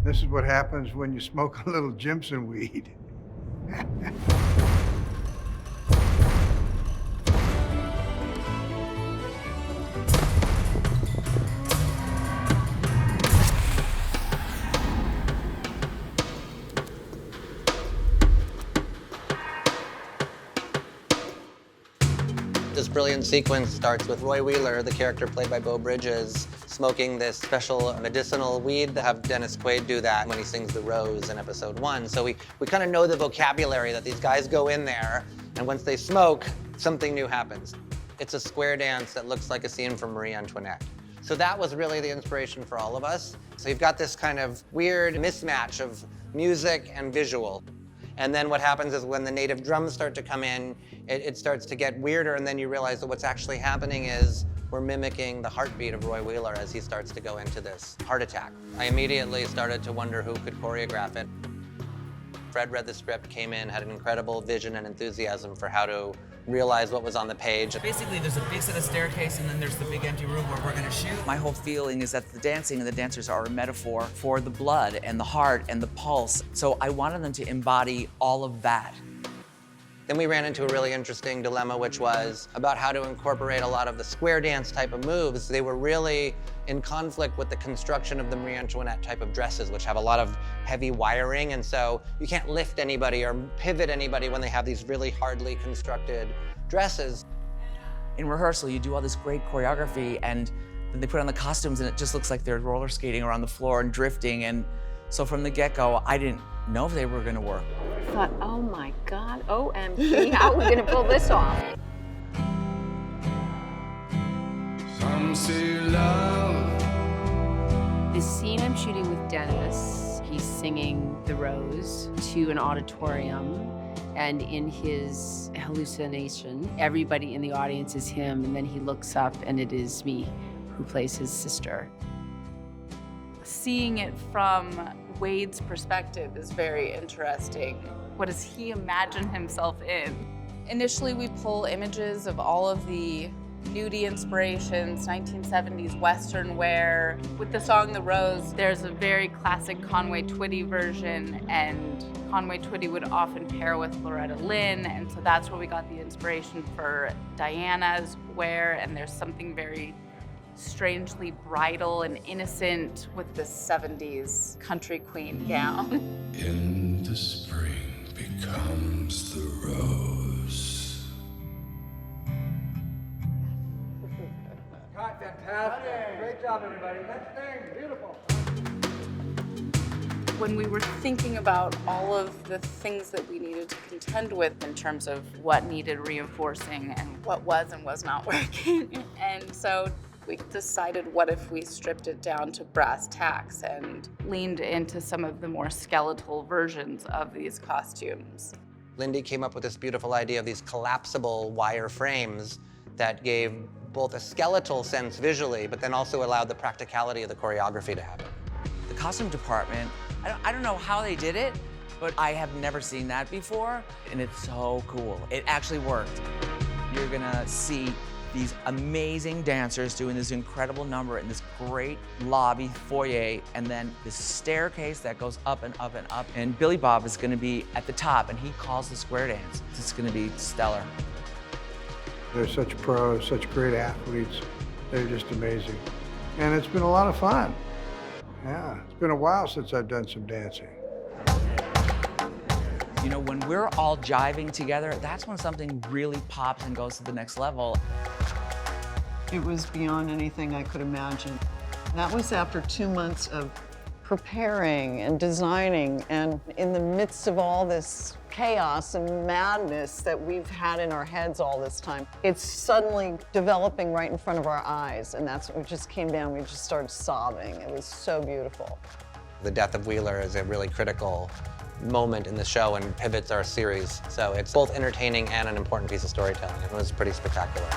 This is what happens when you smoke a little Jimson weed. This brilliant sequence starts with Roy Wheeler, the character played by Beau Bridges, smoking this special medicinal weed to have Dennis Quaid do that when he sings The Rose in episode 1. So we kind of know the vocabulary that these guys go in there, and once they smoke, something new happens. It's a square dance that looks like a scene from Marie Antoinette. So that was really the inspiration for all of us. So you've got this kind of weird mismatch of music and visual. And then what happens is when the native drums start to come in, it starts to get weirder, and then you realize that what's actually happening is we're mimicking the heartbeat of Roy Wheeler as he starts to go into this heart attack. I immediately started to wonder who could choreograph it. Fred read the script, came in, had an incredible vision and enthusiasm for how to realize what was on the page. Basically, there's a big set of staircase, and then there's the big empty room where we're gonna shoot. My whole feeling is that the dancing and the dancers are a metaphor for the blood and the heart and the pulse. So I wanted them to embody all of that. Then we ran into a really interesting dilemma, which was about how to incorporate a lot of the square dance type of moves. They were really in conflict with the construction of the Marie Antoinette type of dresses, which have a lot of heavy wiring, and so you can't lift anybody or pivot anybody when they have these really hardly constructed dresses. In rehearsal, you do all this great choreography, and then they put on the costumes, and it just looks like they're roller skating around the floor and drifting. And so from the get-go, I didn't know if they were gonna work. I thought, oh my God, OMG, how are we gonna pull this off? Some say love. The scene I'm shooting with Dennis, he's singing The Rose to an auditorium, and in his hallucination, everybody in the audience is him, and then he looks up and it is me who plays his sister. Seeing it from Wade's perspective is very interesting. What does he imagine himself in? Initially, we pull images of all of the nudie inspirations, 1970s Western wear. With the song The Rose, there's a very classic Conway Twitty version, and Conway Twitty would often pair with Loretta Lynn, and so that's where we got the inspiration for Diana's wear, and there's something very strangely bridal and innocent with this 70s country queen gown. In the spring becomes the rose. God, fantastic. Great job, everybody. Next thing, beautiful. When we were thinking about all of the things that we needed to contend with in terms of what needed reinforcing and what was and was not working, and so we decided, what if we stripped it down to brass tacks and leaned into some of the more skeletal versions of these costumes. Lindy came up with this beautiful idea of these collapsible wire frames that gave both a skeletal sense visually, but then also allowed the practicality of the choreography to happen. The costume department, I don't know how they did it, but I have never seen that before, and it's so cool. It actually worked. You're gonna see these amazing dancers doing this incredible number in this great lobby foyer, and then this staircase that goes up and up and up. And Billy Bob is gonna be at the top, and he calls the square dance. It's gonna be stellar. They're such pros, such great athletes. They're just amazing. And it's been a lot of fun. Yeah, it's been a while since I've done some dancing. You know, when we're all jiving together, that's when something really pops and goes to the next level. It was beyond anything I could imagine. That was after 2 months of preparing and designing, and in the midst of all this chaos and madness that we've had in our heads all this time, it's suddenly developing right in front of our eyes, and that's what just came down. We just started sobbing. It was so beautiful. The death of Wheeler is a really critical moment in the show and pivots our series. So it's both entertaining and an important piece of storytelling. It was pretty spectacular.